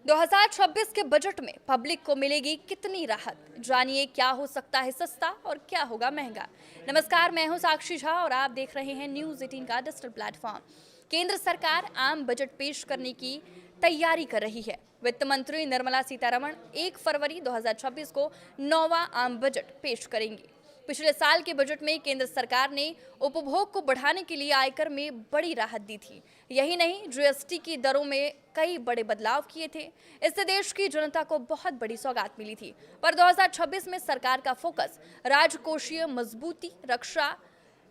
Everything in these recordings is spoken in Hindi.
2026 के बजट में पब्लिक को मिलेगी कितनी राहत? जानिए क्या हो सकता है सस्ता और क्या होगा महंगा। नमस्कार, मैं हूं साक्षी झा और आप देख रहे हैं न्यूज़ 18 का डिजिटल प्लेटफॉर्म। केंद्र सरकार आम बजट पेश करने की तैयारी कर रही है। वित्त मंत्री निर्मला सीतारमण 1 फरवरी 2026 को 9वां आम बजट पेश करेंगी। पिछले साल के बजट में केंद्र सरकार ने उपभोग को बढ़ाने के लिए आयकर में बड़ी राहत दी थी। यही नहीं, जीएसटी की दरों में कई बड़े बदलाव किए थे। इससे देश की जनता को बहुत बड़ी सौगात मिली थी। पर 2026 में सरकार का फोकस राजकोषीय मजबूती, रक्षा,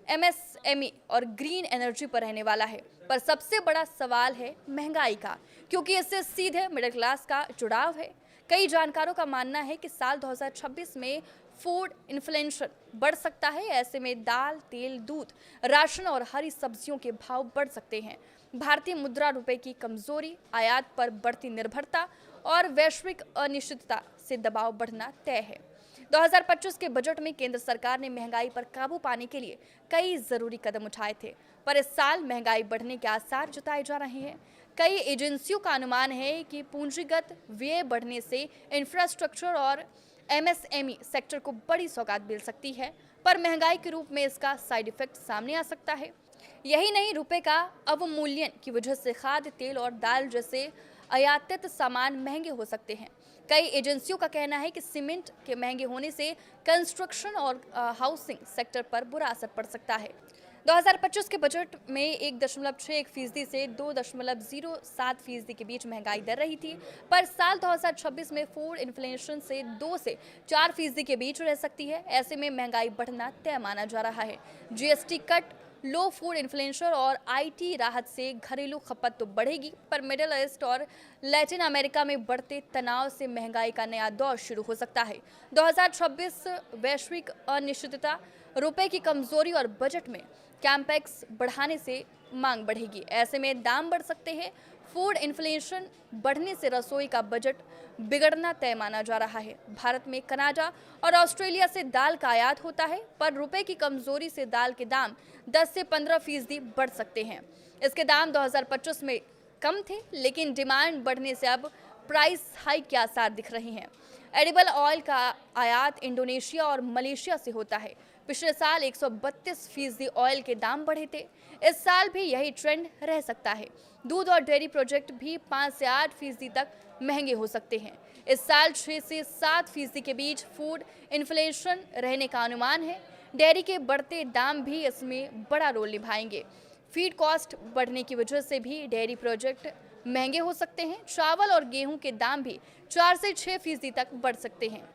एमएसएमई और ग्रीन एनर्जी पर रहने वाला है। पर सबसे बड़ा सवाल है महंगाई का, क्योंकि इससे सीधे मिडिल क्लास का जुड़ाव है। कई जानकारों का मानना है कि साल 2026 में फूड इन्फ्लेशन बढ़ सकता है। ऐसे में दाल, तेल, दूध, राशन और हरी सब्जियों के भाव बढ़ सकते हैं। भारतीय मुद्रा रुपए की कमजोरी, आयात पर बढ़ती निर्भरता और वैश्विक अनिश्चितता से दबाव बढ़ना तय है। 2025 के बजट में केंद्र सरकार ने महंगाई पर काबू पाने के लिए कई जरूरी कदम उठाए थे, पर इस साल महंगाई बढ़ने के आसार जताए जा रहे हैं। कई एजेंसियों का अनुमान है कि पूंजीगत व्यय बढ़ने से इंफ्रास्ट्रक्चर और एमएसएमई सेक्टर को बड़ी सौगात मिल सकती है, पर महंगाई के रूप में इसका साइड इफेक्ट सामने आ सकता है। यही नहीं, रुपए का अवमूल्यन की वजह से खाद्य तेल और दाल जैसे आयातित सामान महंगे हो सकते हैं। कई एजेंसियों का कहना है कि सीमेंट के महंगे होने से कंस्ट्रक्शन और हाउसिंग सेक्टर पर बुरा असर पड़ सकता है। 2025 के बजट में 1.61% से 2.07% के बीच महंगाई दर रही थी, पर साल 2026 में फूड इन्फ्लेशन से 2 से 4% के बीच रह सकती है। ऐसे में महंगाई बढ़ना तय माना जा रहा है। जीएसटी कट, लो फूड इन्फ्लेशन और आईटी राहत से घरेलू खपत तो बढ़ेगी, पर मिडिल ईस्ट और लैटिन अमेरिका में बढ़ते तनाव से महंगाई का नया दौर शुरू हो सकता है। 2026 वैश्विक अनिश्चितता, रुपए की कमजोरी और बजट में कैम्पेक्स बढ़ाने से मांग बढ़ेगी। ऐसे में दाम बढ़ सकते हैं। फूड इन्फ्लेशन बढ़ने से रसोई का बजट बिगड़ना तय माना जा रहा है। भारत में कनाडा और ऑस्ट्रेलिया से दाल का आयात होता है, पर रुपए की कमजोरी से दाल के दाम 10 से 15% बढ़ सकते हैं। इसके दाम 2025 में कम थे, लेकिन डिमांड बढ़ने से अब प्राइस हाइक के आसार दिख रहे हैं। एडिबल ऑयल का आयात इंडोनेशिया और मलेशिया से होता है। पिछले साल 132% ऑयल के दाम बढ़े थे। इस साल भी यही ट्रेंड रह सकता है। दूध और डेयरी प्रोजेक्ट भी 5 से 8% तक महंगे हो सकते हैं। इस साल 6 से 7% के बीच फूड इन्फ्लेशन रहने का अनुमान है। डेयरी के बढ़ते दाम भी इसमें बड़ा रोल निभाएंगे। फीड कॉस्ट बढ़ने की वजह से भी डेयरी प्रोजेक्ट महंगे हो सकते हैं। चावल और गेहूं के दाम भी 4 से 6% तक बढ़ सकते हैं।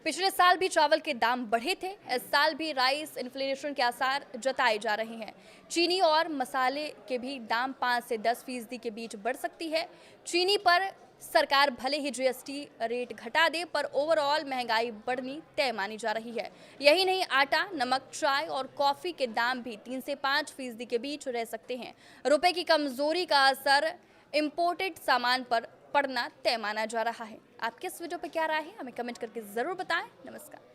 पिछले साल भी चावल के दाम बढ़े थे। इस साल भी राइस इन्फ्लेशन के आसार जताए जा रहे हैं। चीनी और मसाले के भी दाम 5 से 10% के बीच बढ़ सकती है। चीनी पर सरकार भले ही जीएसटी रेट घटा दे, पर ओवरऑल महंगाई बढ़नी तय मानी जा रही है। यही नहीं, आटा, नमक, चाय और कॉफी के दाम भी 3 से 5% के बीच रह सकते हैं। रुपए की कमजोरी का असर इम्पोर्टेड सामान पर पड़ना तय माना जा रहा है। आपके इस वीडियो पर क्या राय है, हमें कमेंट करके जरूर बताएं। नमस्कार।